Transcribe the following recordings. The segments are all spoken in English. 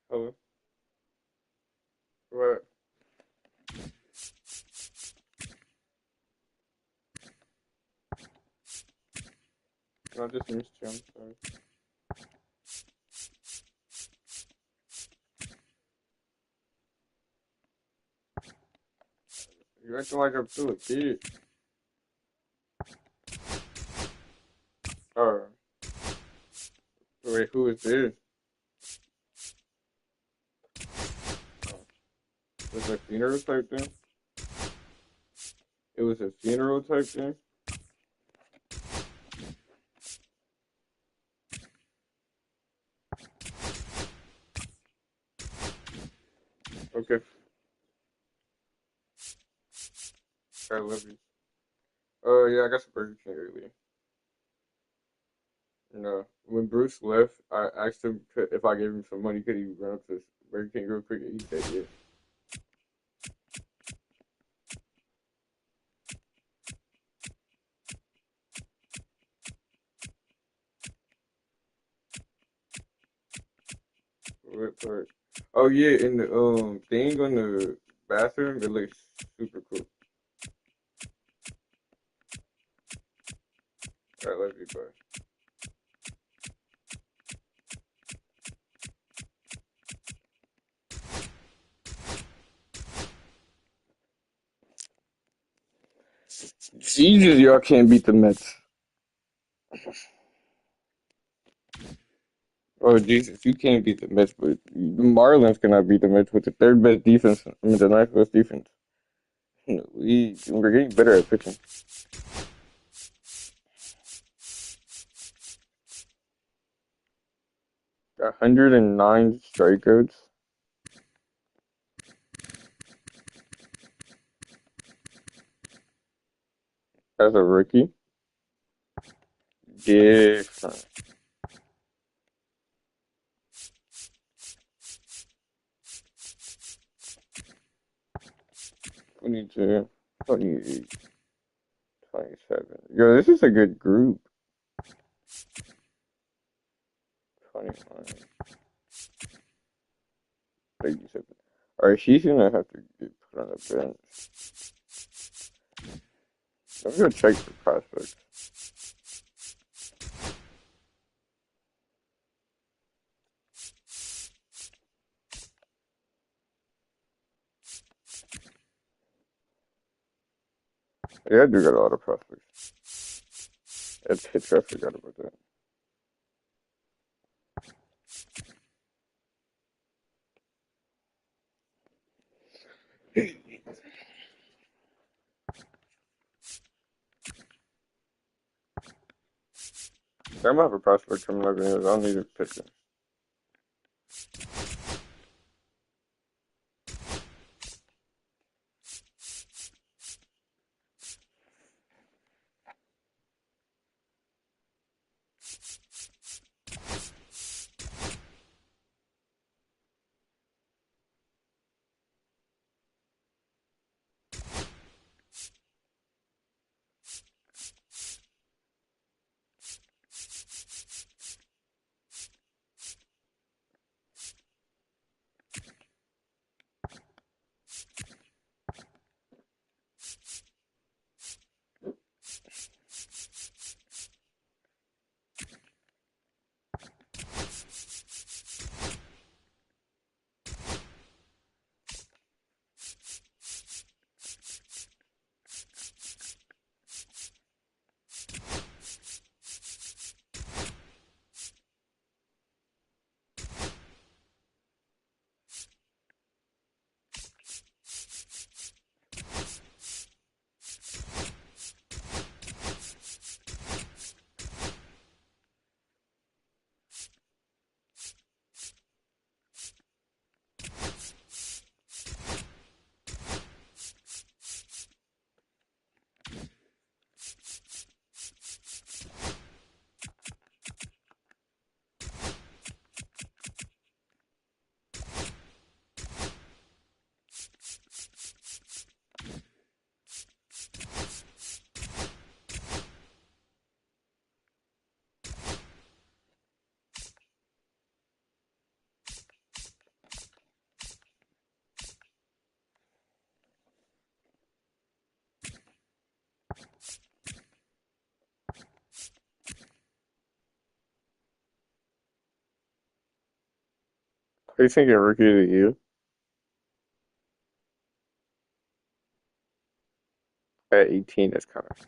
Hello. What? I just missed you. I'm sorry. You acting like I'm still a kid. Oh, wait, who is this? Oh, it was a funeral type thing? It was a funeral type thing? Okay. I love you. Yeah, I got some Burger King earlier. When Bruce left, I asked him if I gave him some money, could he run up to Burger King real quick? And he said yes. What part? Oh yeah, and the thing on the bathroom, it looks super cool. I love you, bro. Jesus, y'all can't beat the Mets. Oh Jesus, you can't beat the Mets, but the Marlins cannot beat the Mets with the third best defense. I mean, the ninth best defense. We're getting better at pitching. 109 strikeouts as a rookie. Different. 22, 28, 27. Yo, this is a good group. 29, 37. Alright, she's gonna have to get put on the bench. I'm gonna check for prospects. Yeah, I do got a lot of prospects. At pitcher, I forgot about that. I'm gonna have a prospect coming up anyways. I don't need a pitcher. Are you thinking rookie of the year at 18? That's kind of.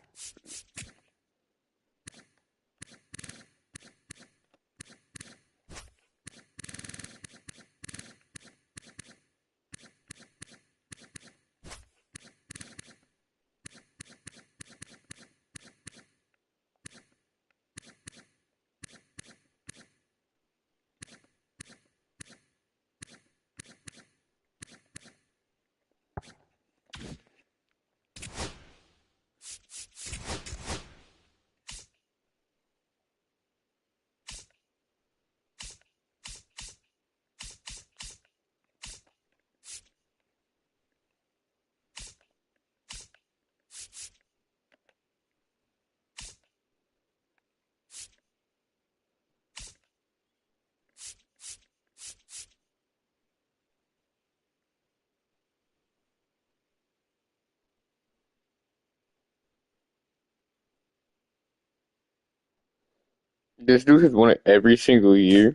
This dude has won it every single year.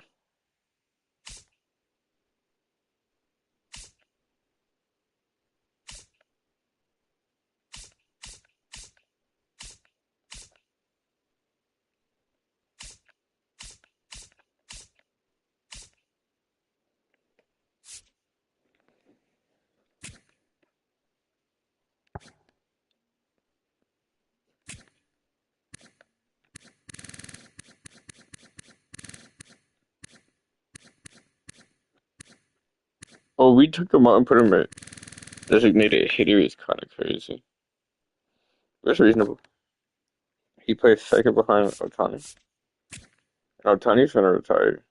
Oh, we took him out and put him at designated hitter is kind of crazy. That's reasonable. He plays second behind Otani. Otani's gonna retire.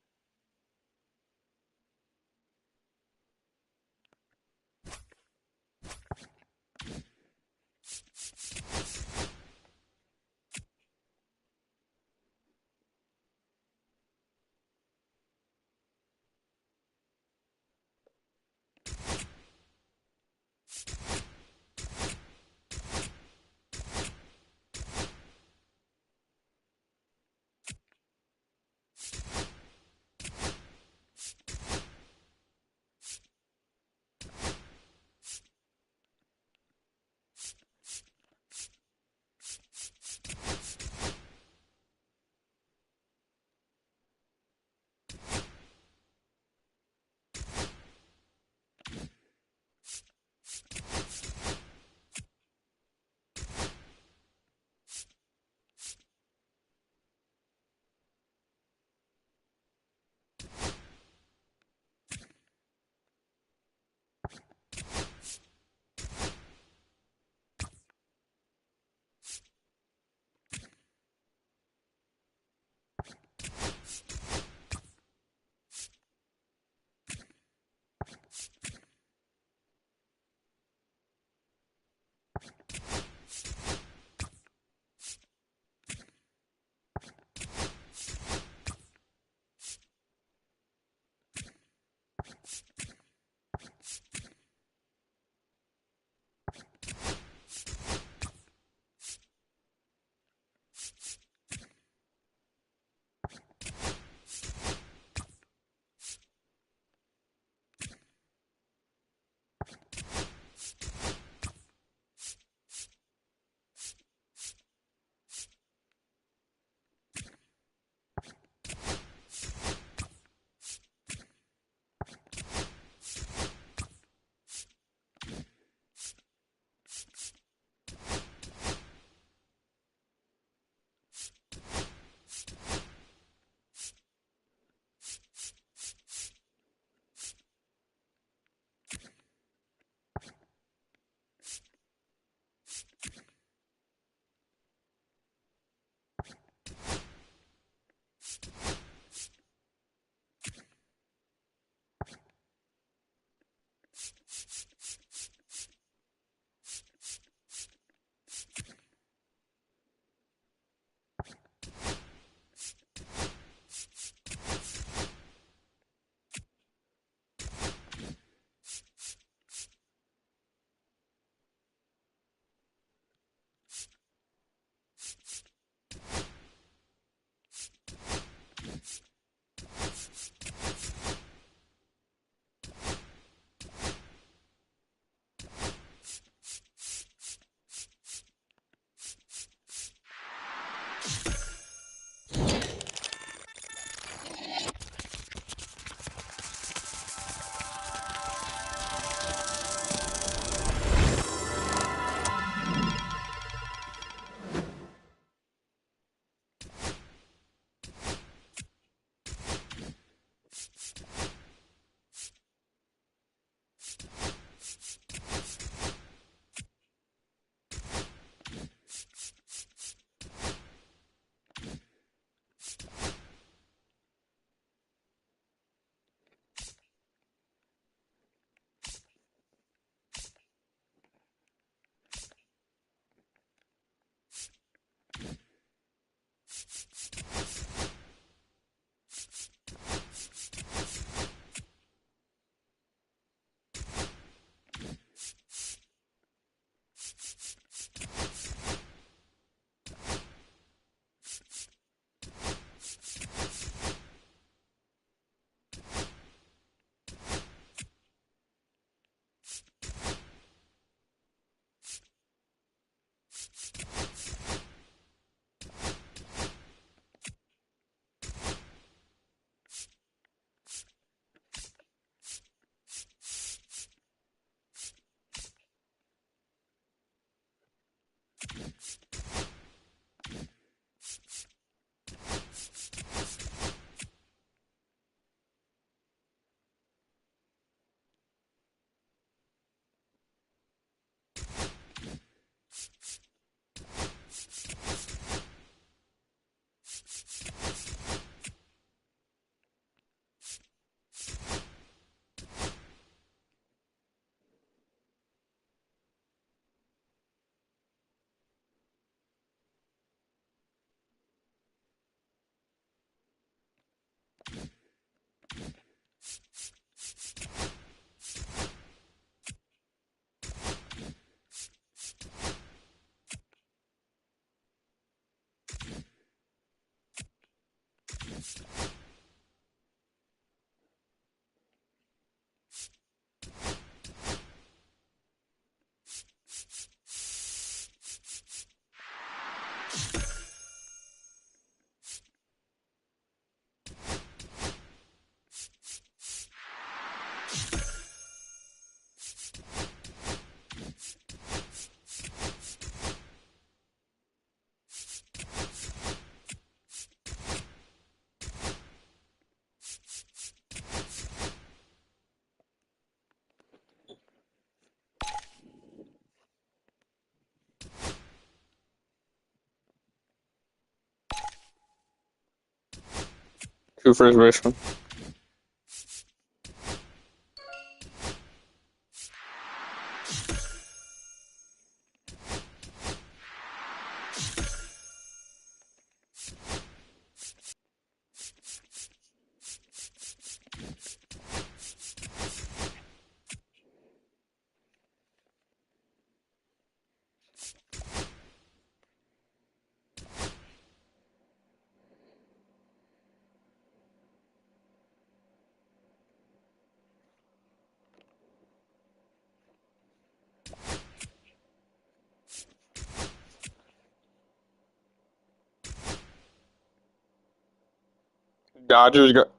Two first baseman. Dodgers got.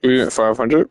We at 500.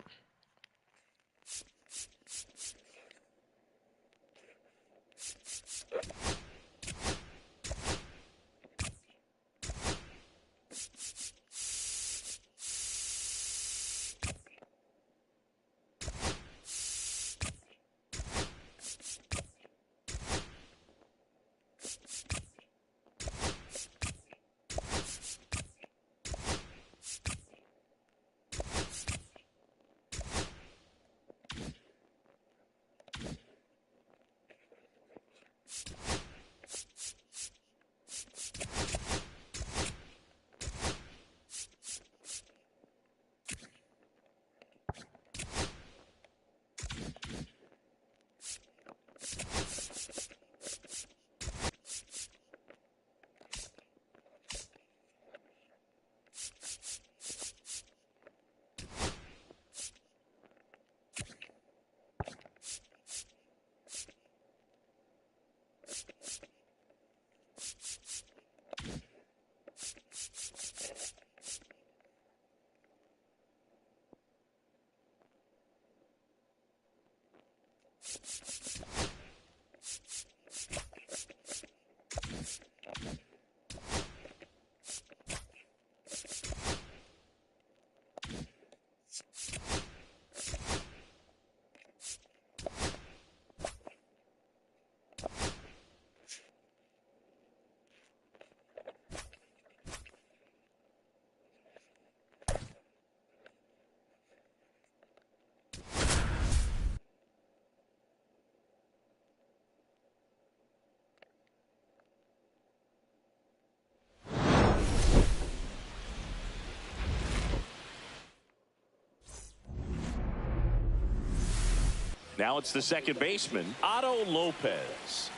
Now it's the second baseman, Otto Lopez.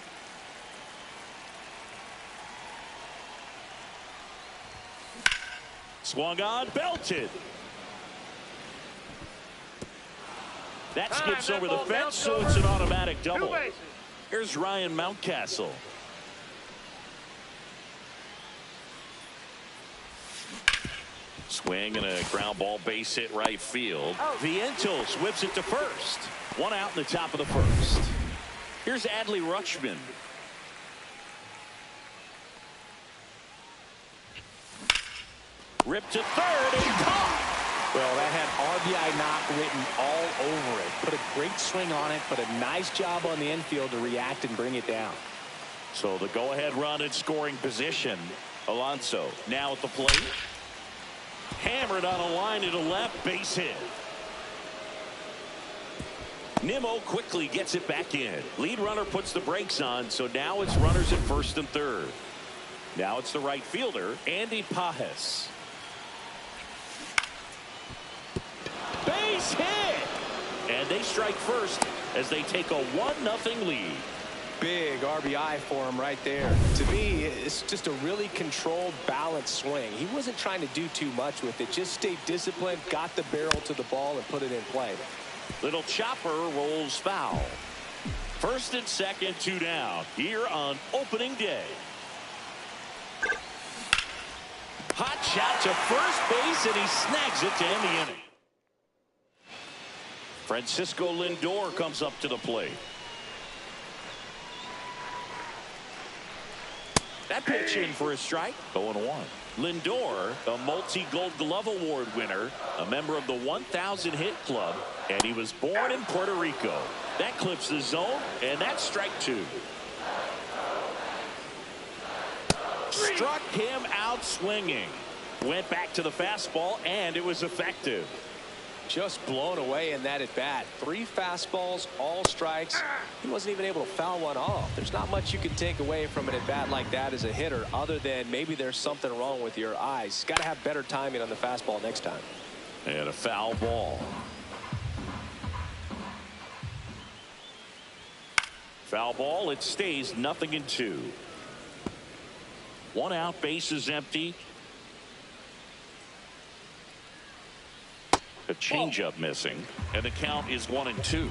Swung on, belted. That skips over the fence, so it's an automatic double. Here's Ryan Mountcastle. Swing and a ground ball base hit right field. Vientos whips it to first. One out in the top of the first. Here's Adley Rutschman. Ripped to third and caught. Well, that had RBI knock written all over it. Put a great swing on it, but a nice job on the infield to react and bring it down. So the go-ahead run in scoring position. Alonso now at the plate. Hammered on a line to the left, base hit. Nimmo quickly gets it back in. Lead runner puts the brakes on, so now it's runners at first and third. Now it's the right fielder, Andy Pages. Base hit! And they strike first as they take a 1-0 lead. Big RBI for him right there. To me, it's just a really controlled, balanced swing. He wasn't trying to do too much with it. Just stayed disciplined, got the barrel to the ball, and put it in play. Little chopper rolls foul. First and second, 2 down here on opening day. Hot shot to first base, and he snags it to end the inning. Francisco Lindor comes up to the plate. That pitch in for a strike. 0-1. Lindor, a multi-Gold Glove Award winner, a member of the 1,000 Hit Club, and he was born in Puerto Rico. That clips the zone, and that's strike 2. Struck him out swinging. Went back to the fastball, and it was effective. Just blown away in that at bat. 3 fastballs, all strikes. He wasn't even able to foul one off. There's not much you can take away from an at bat like that as a hitter, other than maybe there's something wrong with your eyes. Got to have better timing on the fastball next time. And a foul ball. Foul ball. It stays 0-2. 1 out, base is empty. A changeup missing, and the count is 1-2.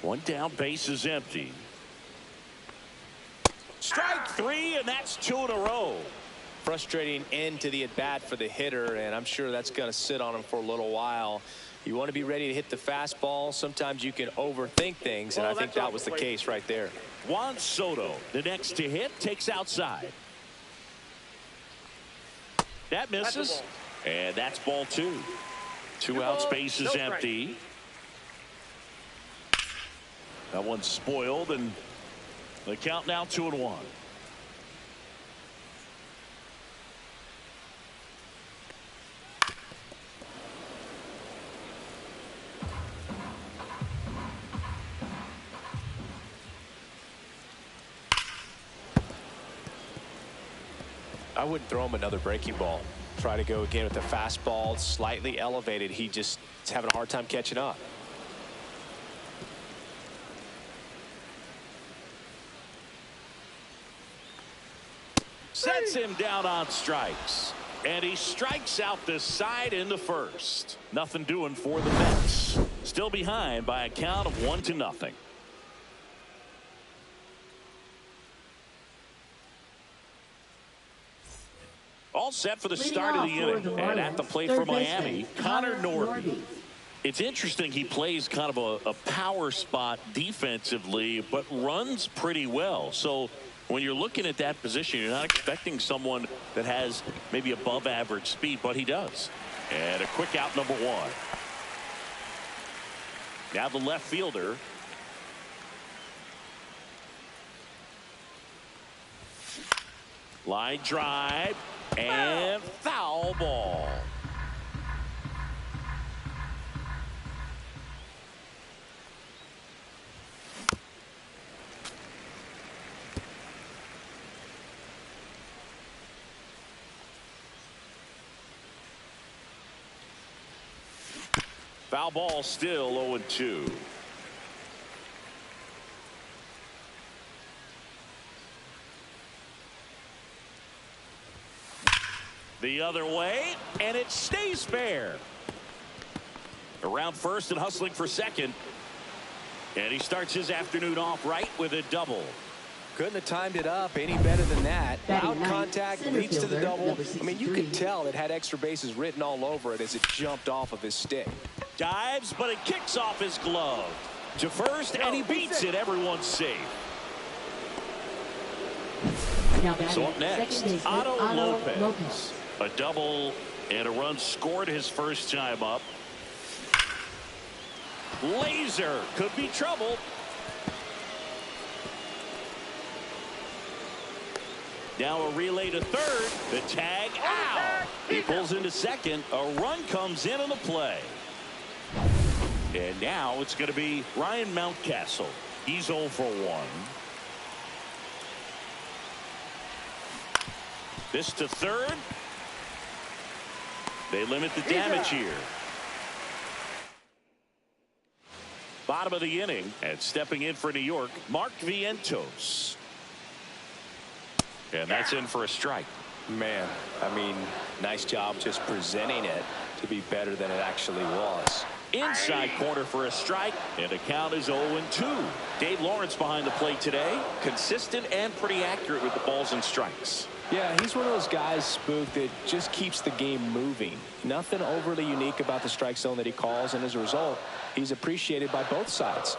One down, base is empty. Strike 3, and that's 2 in a row. Frustrating end to the at bat for the hitter, and I'm sure that's going to sit on him for a little while. You want to be ready to hit the fastball. Sometimes you can overthink things, and I think that was the case right there. Juan Soto, the next to hit, takes outside. That misses, and that's ball 2. 2 outs, base is empty. That one's spoiled, and the count now 2-1. I wouldn't throw him another breaking ball. Try to go again with the fastball slightly elevated. He just is having a hard time catching up. Sets him down on strikes. And he strikes out the side in the first. Nothing doing for the Mets. Still behind by a count of 1-0. All set for the start of the inning. And at the plate for Miami, Connor Norby. It's interesting, he plays kind of a power spot defensively, but runs pretty well. So when you're looking at that position, you're not expecting someone that has maybe above average speed, but he does. And a quick out, number 1. Now the left fielder. Line drive and foul ball. Foul ball, still 0-2. The other way, and it stays fair. Around first and hustling for second. And he starts his afternoon off right with a double. Couldn't have timed it up any better than that. Loud contact leads to the double. I mean, you could tell it had extra bases written all over it as it jumped off of his stick. Dives, but it kicks off his glove. To first, and he beats it. Everyone's safe. So up next, Otto Lopez. A double and a run scored his first time up. Laser could be trouble. Now a relay to third. The tag out. He pulls into second. A run comes in on the play. And now it's going to be Ryan Mountcastle. He's 0 for 1. This to third. They limit the damage here. Bottom of the inning, and stepping in for New York, Mark Vientos. And that's in for a strike. Man, I mean, nice job just presenting it to be better than it actually was. Inside corner for a strike, and the count is 0-2. Dave Lawrence behind the plate today. Consistent and pretty accurate with the balls and strikes. Yeah, he's one of those guys, Spook, that just keeps the game moving. Nothing overly unique about the strike zone that he calls, and as a result, he's appreciated by both sides.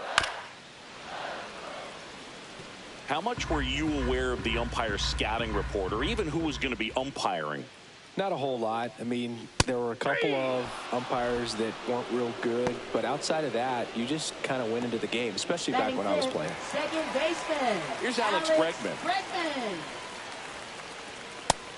How much were you aware of the umpire scouting report, or even who was going to be umpiring? Not a whole lot. I mean, there were a couple of umpires that weren't real good, but outside of that, you just kind of went into the game, especially back when I was playing. Second baseman. Here's Alex Bregman.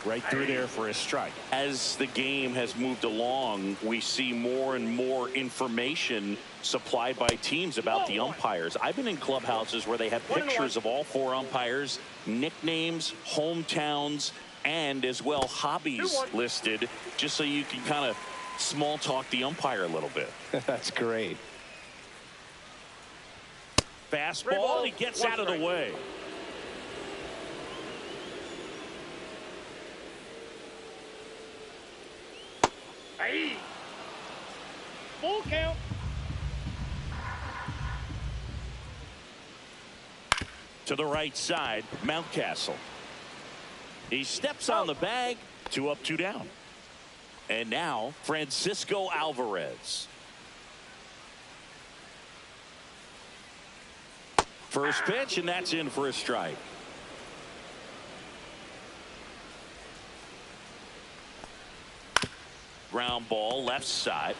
Right through there for a strike. As the game has moved along, we see more and more information supplied by teams about the umpires. I've been in clubhouses where they have pictures of all 4 umpires, nicknames, hometowns, and as well hobbies listed, just so you can kind of small talk the umpire a little bit. That's great. Fastball, he gets out of the way. Hey. Full count. To the right side, Mountcastle. He steps on the bag. 2 up, 2 down. And now Francisco Alvarez. First pitch, and that's in for a strike. Ground ball left side.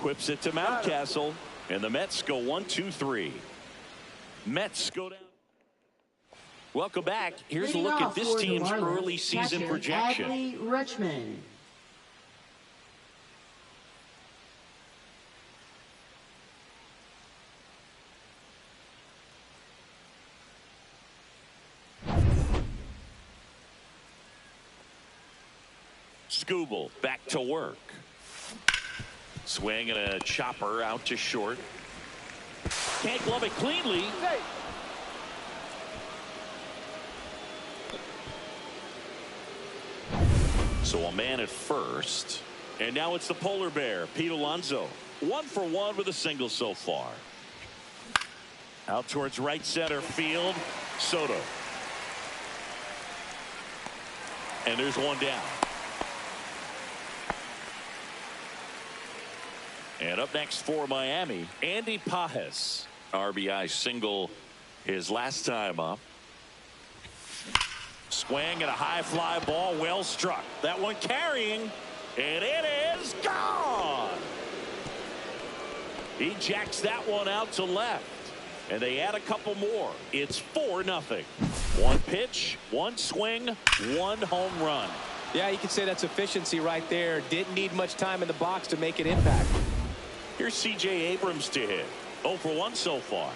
Whips it to Mountcastle, and the Mets go 1-2-3. Mets go down. Welcome back. Here's a look at this team's early season projection. Adley Rutschman. Skubal back to work. Swing and a chopper out to short. Can't glove it cleanly. So a man at first. And now it's the polar bear, Pete Alonso. 1 for 1 with a single so far. Out towards right center field, Soto. And there's one down. And up next for Miami, Andy Pages. RBI single his last time up. Swing and a high fly ball, well struck. That one carrying, and it is gone. He jacks that one out to left, and they add a couple more. It's 4-0. 1 pitch, 1 swing, 1 home run. Yeah, you could say that's efficiency right there. Didn't need much time in the box to make an impact. Here's C.J. Abrams to hit. 0 for 1 so far.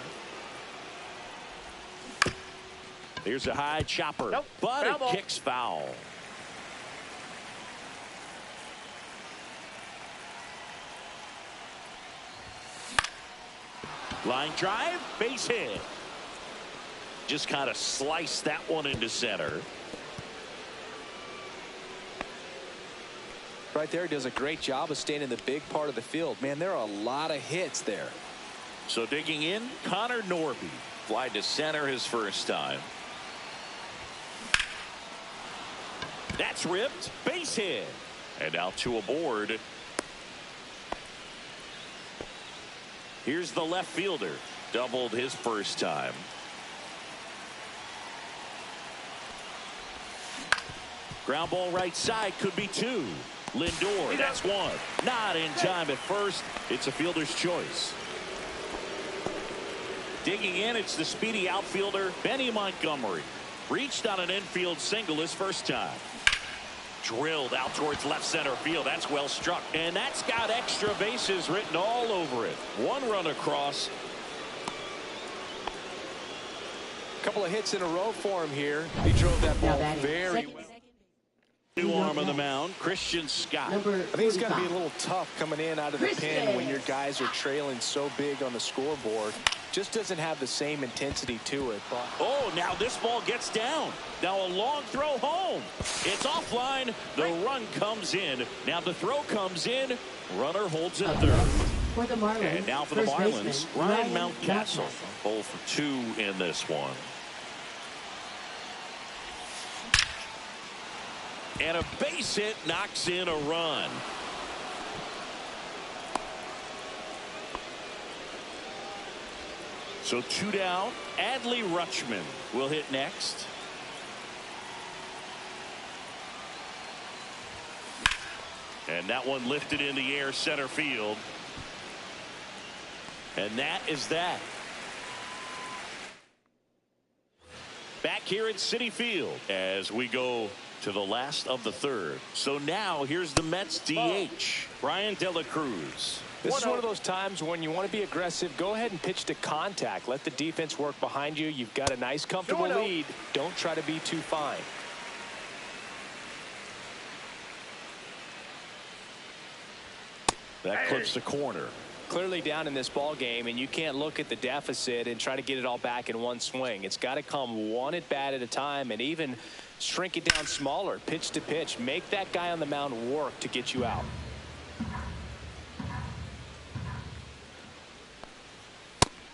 Here's a high chopper, but it kicks foul. Line drive, base hit. Just kind of sliced that one into center. Right there, does a great job of staying in the big part of the field. Man, there are a lot of hits there. So digging in, Connor Norby. Fly to center his first time. That's ripped. Base hit. And out to a board. Here's the left fielder. Doubled his first time. Ground ball right side, could be two. Lindor, that's one. Not in time at first. It's a fielder's choice. Digging in, it's the speedy outfielder, Benny Montgomery. Reached on an infield single his first time. Drilled out towards left center field. That's well struck. And that's got extra bases written all over it. One run across. Couple of hits in a row for him here. He drove that ball very well. New arm on the mound, Christian Scott. I think it's got to be a little tough coming in out of the pen when your guys are trailing so big on the scoreboard. Just doesn't have the same intensity to it. But oh, now this ball gets down. Now a long throw home. It's offline. The run comes in. Now the throw comes in. Runner holds it third. For the Marlins, and now for the Marlins, Ryan Mountcastle. 0 for 2 in this one. And a base hit knocks in a run. So 2 down. Adley Rutschman will hit next. And that one lifted in the air center field. And that is that. Back here at Citi Field as we go to the last of the third. So now here's the Mets DH, Brian De La Cruz. This is one of those times when you want to be aggressive. Go ahead and pitch to contact. Let the defense work behind you. You've got a nice, comfortable lead. Don't try to be too fine. That clips the corner. Clearly down in this ball game, and you can't look at the deficit and try to get it all back in one swing. It's got to come one at bat at a time, and even shrink it down smaller, pitch to pitch. Make that guy on the mound work to get you out.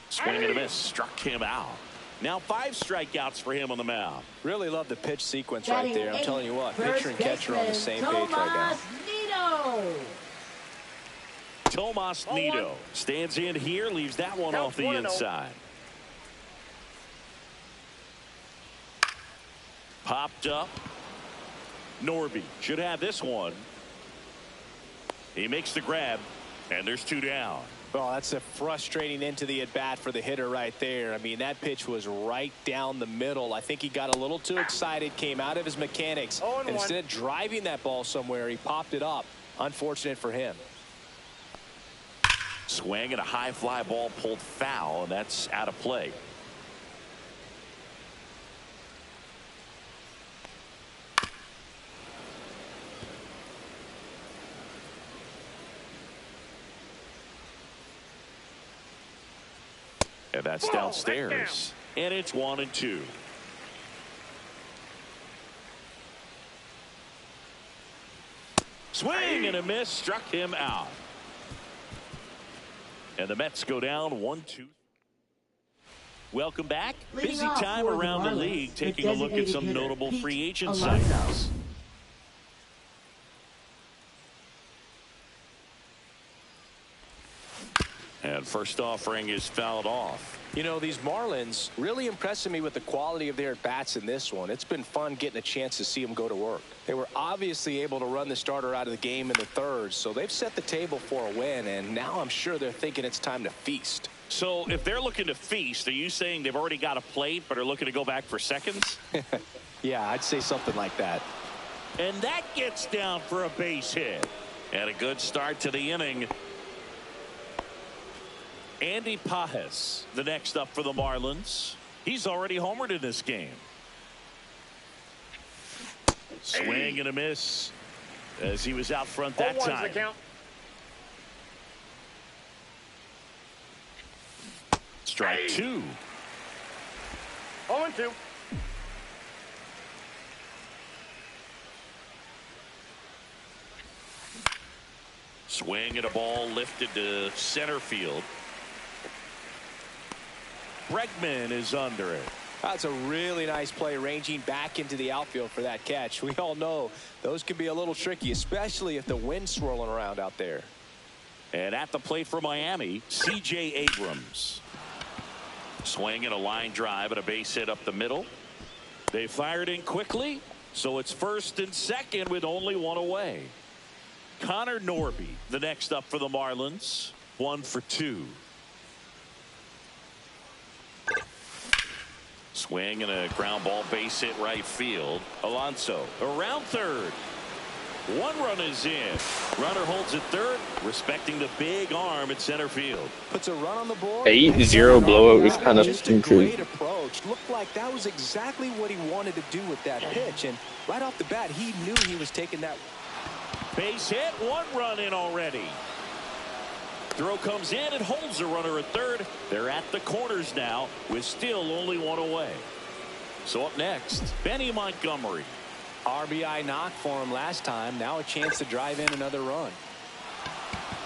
Swing and a miss, struck him out. Now 5 strikeouts for him on the mound. Really love the pitch sequence right there. I'm telling you what, pitcher and catcher on the same page right now. Tomas Nido stands in here, leaves that one off the inside. Popped up. Norby should have this one. He makes the grab, and there's 2 down. Well, that's a frustrating end to the at-bat for the hitter right there. I mean, that pitch was right down the middle. I think he got a little too excited, came out of his mechanics, and instead of driving that ball somewhere, he popped it up. Unfortunate for him. Swing and a high fly ball pulled foul, and that's out of play. And that's downstairs. And it's 1-2. Swing and a miss, struck him out. And the Mets go down 1-2. Welcome back. Busy time around the league, taking a look at some notable free agent signings. And first offering is fouled off. You know, these Marlins really impressing me with the quality of their at-bats in this one. It's been fun getting a chance to see them go to work. They were obviously able to run the starter out of the game in the third, so they've set the table for a win, and now I'm sure they're thinking it's time to feast. So if they're looking to feast, are you saying they've already got a plate but are looking to go back for seconds? Yeah, I'd say something like that. And that gets down for a base hit. And a good start to the inning. Andy Pages, the next up for the Marlins. He's already homered in this game. Swing and a miss as he was out front that time. strike two. 0-2. Swing and a ball lifted to center field. Bregman is under it. That's a really nice play, ranging back into the outfield for that catch. We all know those can be a little tricky, especially if the wind's swirling around out there. And at the plate for Miami, C.J. Abrams. Swing and a line drive and a base hit up the middle. They fired in quickly, so it's first and second with only one away. Connor Norby, the next up for the Marlins, 1 for 2. Swing and a ground ball, base hit right field. Alonso around third. One run is in. Runner holds at third, respecting the big arm at center field. Puts a run on the board. 8-0 blowout was kind of just a intriguing. great approach. Looked like that was exactly what he wanted to do with that pitch, and right off the bat he knew he was taking that. Base hit, one run in already. Throw comes in and holds the runner at third. They're at the corners now with still only one away. So up next, Benny Montgomery. RBI knock for him last time. Now a chance to drive in another run.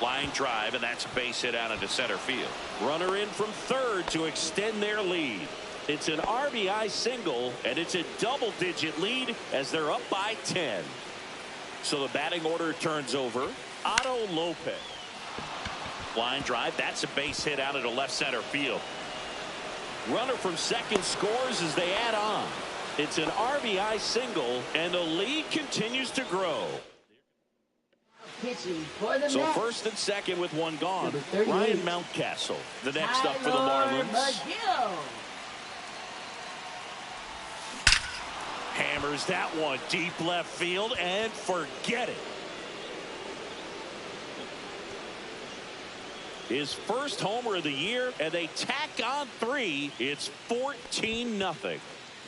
Line drive, and that's a base hit out into center field. Runner in from third to extend their lead. It's an RBI single, and it's a double-digit lead as they're up by 10. So the batting order turns over. Otto Lopez. Line drive, that's a base hit out into left center field. Runner from second scores as they add on. It's an RBI single, and the lead continues to grow. Pitching for the So Mets. first and second with one gone. Number 38. Ryan Mountcastle, the next up for the Tyler Marlins. McGill. Hammers that one deep left field and forget it. His first homer of the year, and they tack on 3. It's 14-0.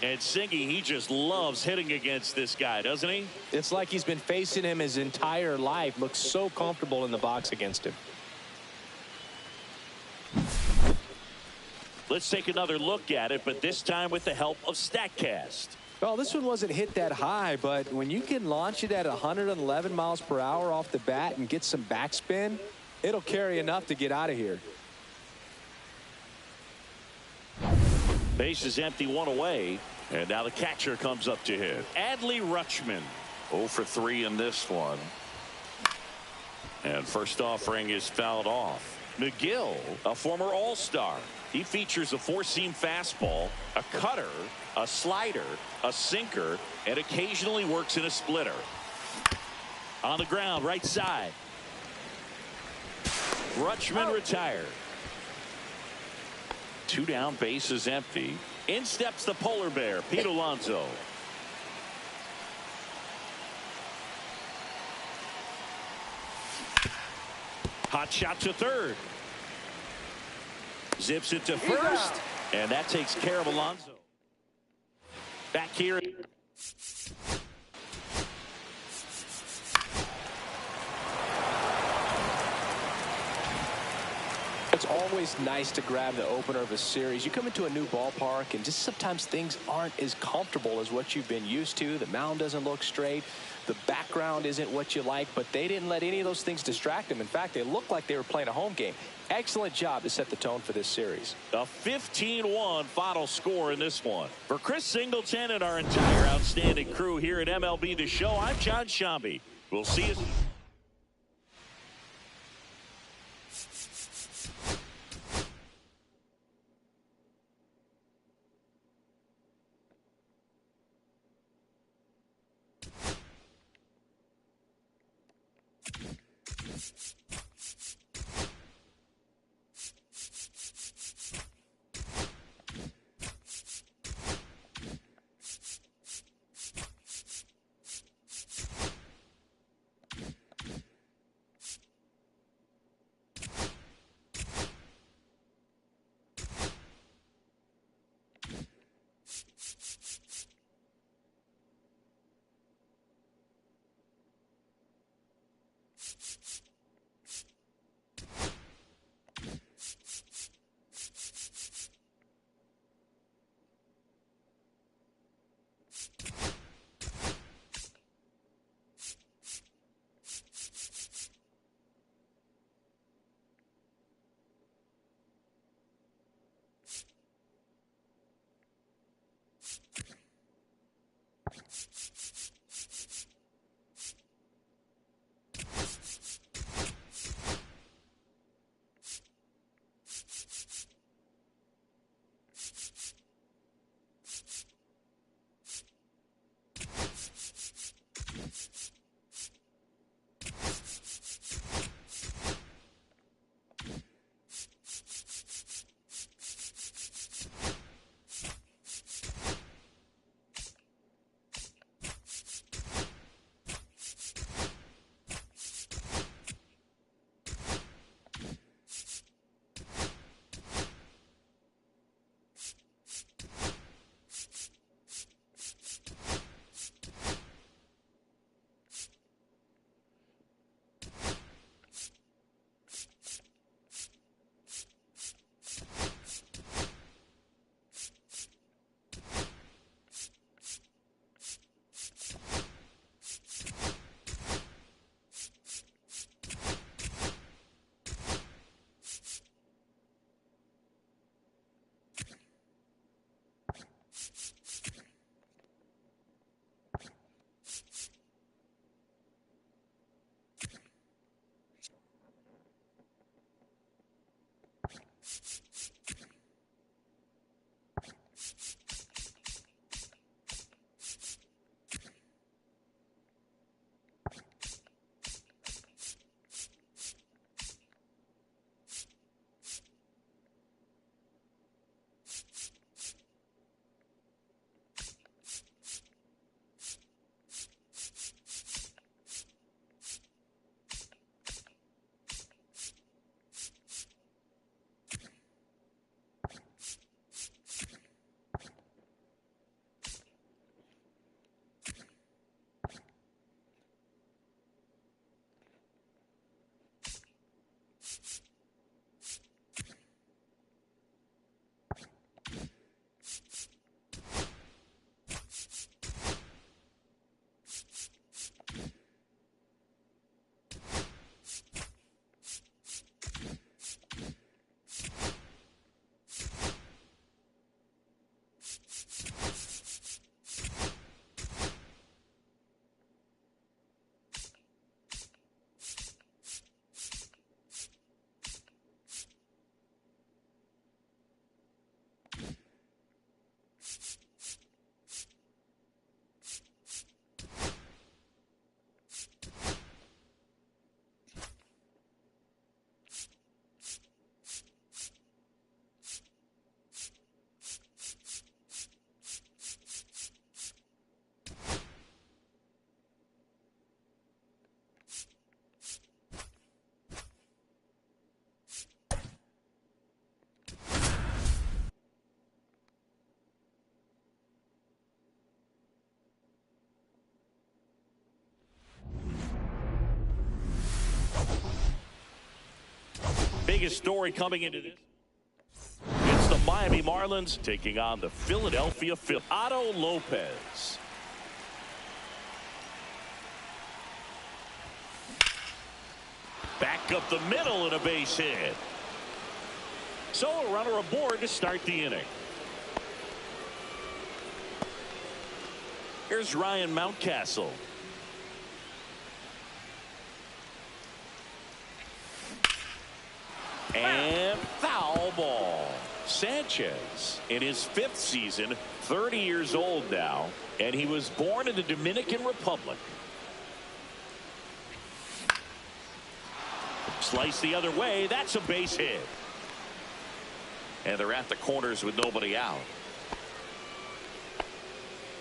And Singy, he just loves hitting against this guy, doesn't he? It's like he's been facing him his entire life. Looks so comfortable in the box against him. Let's take another look at it, but this time with the help of StatCast. Well, this one wasn't hit that high, but when you can launch it at 111 miles per hour off the bat and get some backspin, it'll carry enough to get out of here. Base is empty, one away, and now the catcher comes up to hit. Adley Rutschman, 0 for 3 in this one. And first offering is fouled off. McGill, a former All-Star. He features a four-seam fastball, a cutter, a slider, a sinker, and occasionally works in a splitter. On the ground, right side. Rutschman retired. 2 down, base is empty. In steps the polar bear, Pete Alonso. Hot shot to third. Zips it to first, and that takes care of Alonso. Back here. It's always nice to grab the opener of a series. You come into a new ballpark, and just sometimes things aren't as comfortable as what you've been used to. The mound doesn't look straight. The background isn't what you like, but they didn't let any of those things distract them. In fact, they looked like they were playing a home game. Excellent job to set the tone for this series. A 15-1 final score in this one. For Chris Singleton and our entire outstanding crew here at MLB The Show, I'm John Shambi. We'll see you. biggest story coming into this. It's the Miami Marlins taking on the Philadelphia Phillies. Otto Lopez. Back up the middle and a base hit. So a runner aboard to start the inning. Here's Ryan Mountcastle. And foul ball. Sanchez in his 5th season, 30 years old now, and he was born in the Dominican Republic. Slice the other way. That's a base hit. And they're at the corners with nobody out.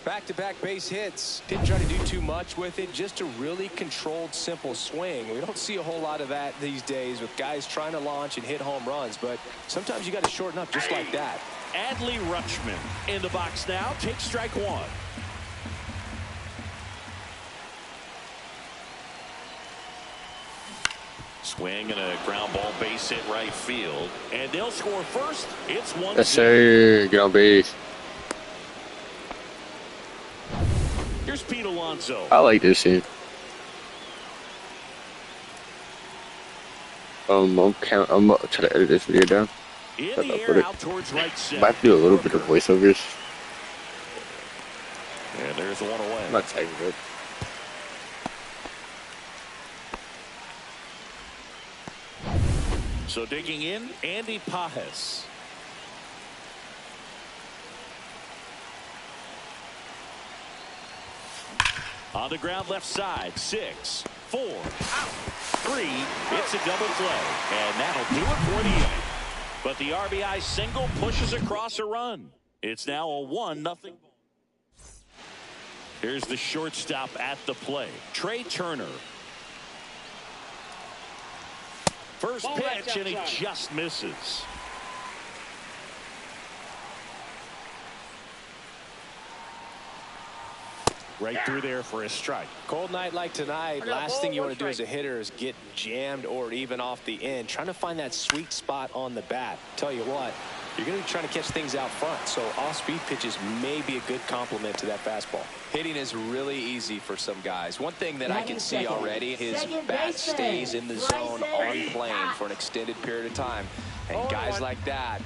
Back-to-back base hits. Didn't try to do too much with it. Just a really controlled, simple swing. We don't see a whole lot of that these days with guys trying to launch and hit home runs. But sometimes you got to shorten up just like that. Adley Rutschman in the box now. Takes strike one. Swing and a ground ball base hit right field. And they'll score first. It's 1-0. Yes, sir. Get on base. Here's Pete Alonso. I like this scene. I'm gonna try to edit this video down. In the air out towards right center. Might have to do a little bit of voiceovers. And there's one away. I'm not taking it. So digging in, Andy Pages. On the ground left side, 6, 4, out, 3. It's a double play, and that'll do it for the inning. But the RBI single pushes across a run. It's now a 1-0. Here's the shortstop at the plate, Trey Turner. First pitch, and he just misses. Right through there for a strike. Cold night like tonight, last thing you want to do as a hitter is get jammed or even off the end. Trying to find that sweet spot on the bat. Tell you what, you're going to be trying to catch things out front, so off-speed pitches may be a good complement to that fastball. Hitting is really easy for some guys. One thing that I can see already, his bat stays in the zone on plane for an extended period of time. And guys like that,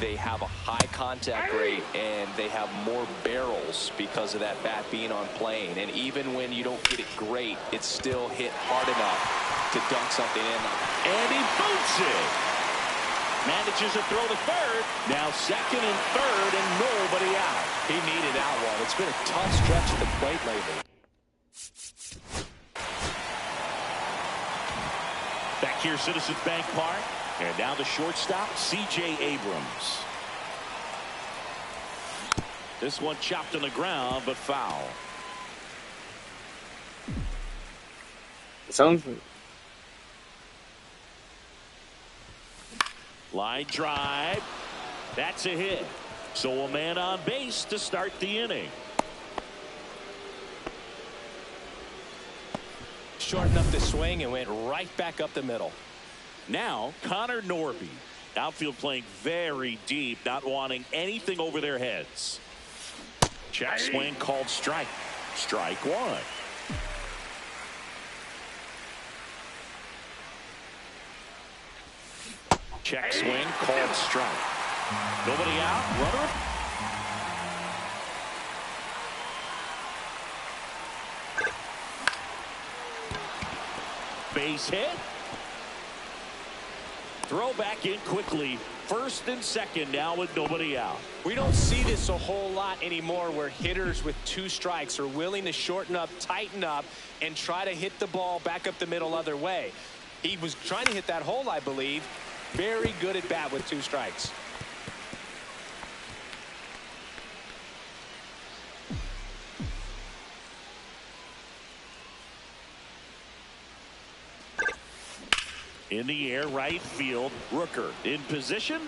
they have a high contact rate and they have more barrels because of that bat being on plane. And even when you don't get it great, it's still hit hard enough to dunk something in. And he boots it. Manages to throw to third. Now second and third and nobody out. He needed that one. It's been a tough stretch at the plate lately. Back here, Citizens Bank Park. And now the shortstop, C.J. Abrams. This one chopped on the ground, but foul. It sounds. Line drive. That's a hit. So a man on base to start the inning. Shortened up the swing and went right back up the middle. Now Connor Norby. Outfield playing very deep, not wanting anything over their heads. Check swing called strike. Strike one. Check swing called strike. Nobody out. Runner. Base hit. Throw back in quickly. First and second now with nobody out. We don't see this a whole lot anymore where hitters with 2 strikes are willing to shorten up, tighten up, and try to hit the ball back up the middle other way. He was trying to hit that hole, I believe. Very good at bat with 2 strikes. In the air, right field. Rooker in position.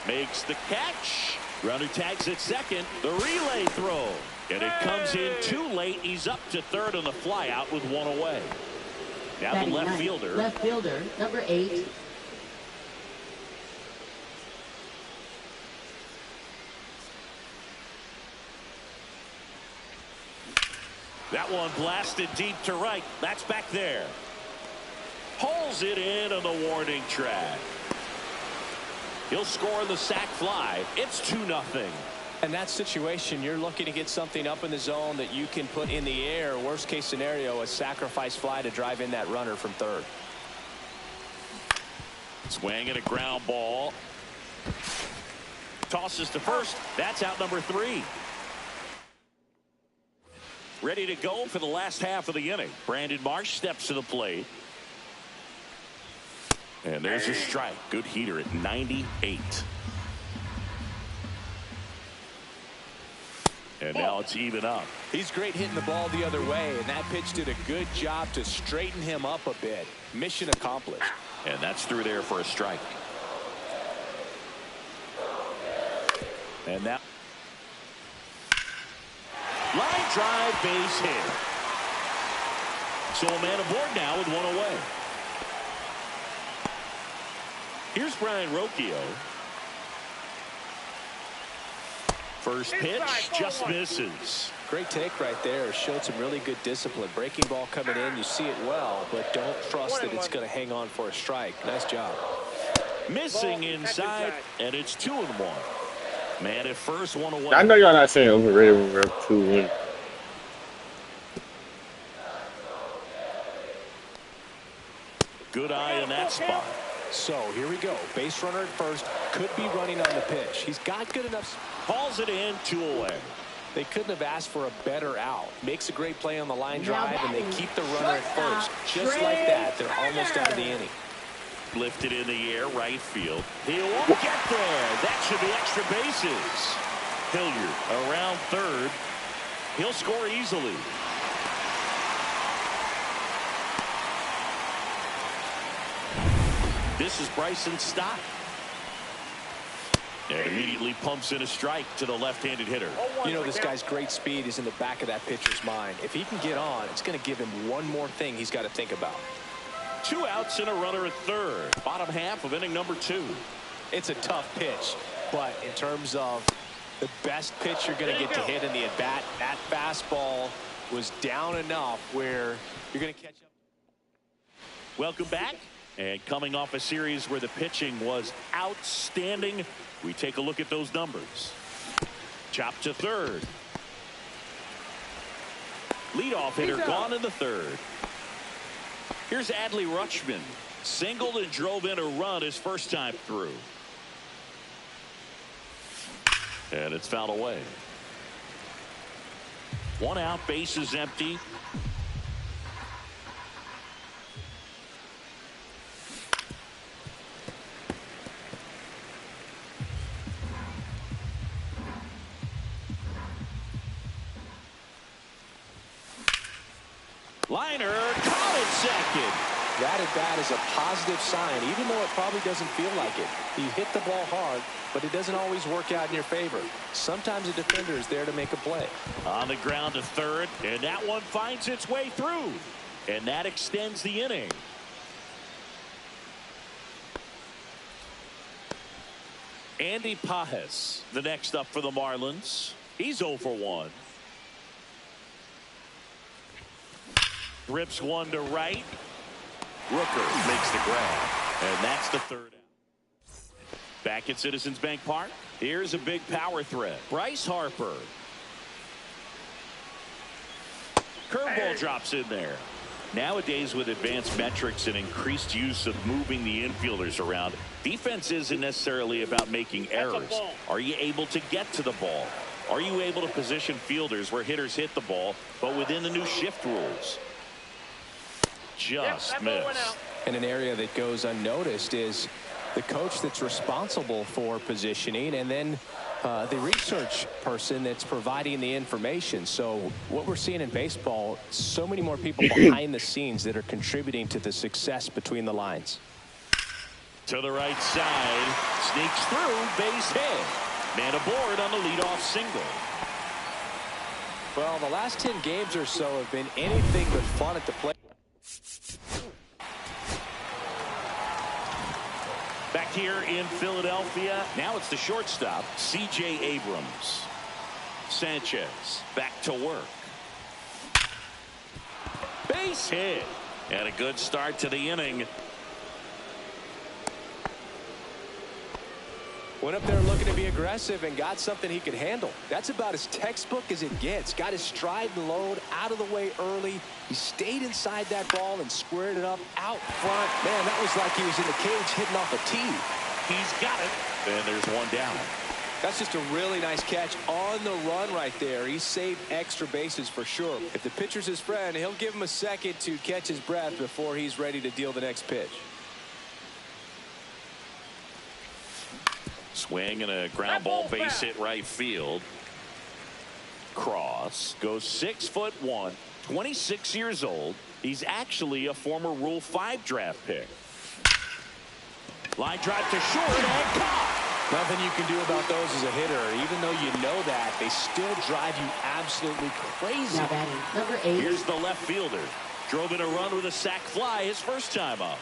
Makes the catch. Runner tags at second. The relay throw. And it comes in too late. He's up to third on the fly out with 1 away. Now the left fielder. Left fielder, number 8. That one blasted deep to right. That's back there. Hauls it in on the warning track. He'll score the sac fly. It's 2-0. In that situation, you're looking to get something up in the zone that you can put in the air. Worst case scenario, a sacrifice fly to drive in that runner from third. Swing and a ground ball. Tosses to first. That's out number 3. Ready to go for the last half of the inning. Brandon Marsh steps to the plate. And there's a strike. Good heater at 98. And now it's even up. He's great hitting the ball the other way, and that pitch did a good job to straighten him up a bit. Mission accomplished. And that's through there for a strike. And now line drive, base hit. So a man aboard now with one away. Here's Brian Rocchio. First pitch just misses. Great take right there. Showed some really good discipline. Breaking ball coming in. You see it well, but don't trust that it's going to hang on for a strike. Nice job. Missing inside, and it's 2-1. Man at first, one away. I know y'all not saying overrated when we're up 2-1. Good eye in that spot. So here we go. Base runner at first. Could be running on the pitch. He's got good enough. Hauls it in, 2 away. They couldn't have asked for a better out. Makes a great play on the line drive, and they keep the runner at first. Just like that, they're almost out of the inning. Lifted in the air, right field. He won't get there. That should be extra bases. Hilliard around third. He'll score easily. This is Bryson Stott. And immediately pumps in a strike to the left-handed hitter. You know, this guy's great speed is in the back of that pitcher's mind. If he can get on, it's going to give him one more thing he's got to think about. 2 outs and a runner at third. Bottom half of inning number 2. It's a tough pitch, but in terms of the best pitch you're going to get to hit in the at-bat, that fastball was down enough where you're going to catch up. Welcome back. And coming off a series where the pitching was outstanding, we take a look at those numbers. Chop to third. Leadoff hitter gone in the third. Here's Adley Rutschman. Singled and drove in a run his first time through. And it's fouled away. 1 out, bases empty. Liner caught at second. That at bat is a positive sign, even though it probably doesn't feel like it. You hit the ball hard, but it doesn't always work out in your favor. Sometimes a defender is there to make a play. On the ground to third, and that one finds its way through. And that extends the inning. Andy Pages, the next up for the Marlins. He's 0 for 1. Rips one to right. Rooker makes the grab. And that's the third out. Back at Citizens Bank Park. Here's a big power threat. Bryce Harper. Curveball drops in there. Nowadays, with advanced metrics and increased use of moving the infielders around, defense isn't necessarily about making errors. Are you able to get to the ball? Are you able to position fielders where hitters hit the ball, but within the new shift rules? Just missed. And an area that goes unnoticed is the coach that's responsible for positioning, and then the research person that's providing the information. So what we're seeing in baseball, so many more people behind the scenes that are contributing to the success between the lines. To the right side, sneaks through, base hit. Man aboard on the leadoff single. Well, the last 10 games or so have been anything but fun at the plate. Back here in Philadelphia, now it's the shortstop, C.J. Abrams. Sanchez back to work. base hit. And a good start to the inning. Went up there looking to be aggressive and got something he could handle. That's about as textbook as it gets. Got his stride and load out of the way early. He stayed inside that ball and squared it up out front. Man, that was like he was in the cage hitting off a tee. He's got it. And there's one down. That's just a really nice catch on the run right there. He saved extra bases for sure. If the pitcher's his friend, he'll give him a second to catch his breath before he's ready to deal the next pitch. Swing and a ground ball base hit right field. Cross goes 6'1", 26 years old. He's actually a former Rule 5 draft pick. Line drive to short and caught. Nothing you can do about those as a hitter. Even though you know that, they still drive you absolutely crazy. Now batting number 8. Here's the left fielder. Drove in a run with a sac fly his first time up.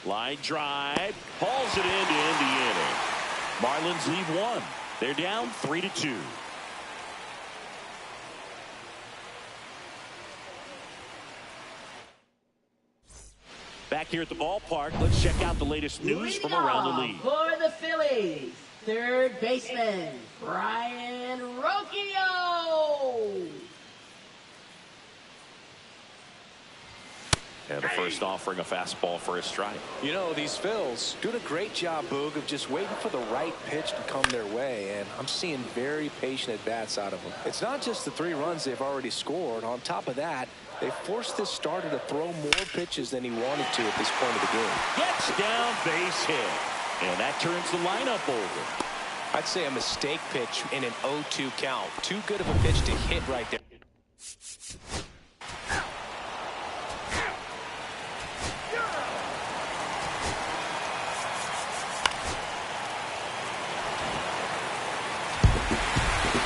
Line drive. Hauls it in to end the inning. Marlins lead 1. They're down 3-2. Back here at the ballpark, let's check out the latest news from around the league. For the Phillies, third baseman, Brian Rocchio. And the first offering a fastball for a strike. You know, these Phils doing a great job, Boog, of just waiting for the right pitch to come their way, and I'm seeing very patient at-bats out of them. It's not just the 3 runs they've already scored. On top of that, they forced this starter to throw more pitches than he wanted to at this point of the game. Gets down, base hit. And that turns the lineup over. I'd say a mistake pitch in an 0-2 count. Too good of a pitch to hit right there.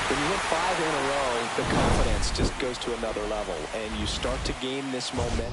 When you win 5 in a row, the confidence just goes to another level, and you start to gain this momentum.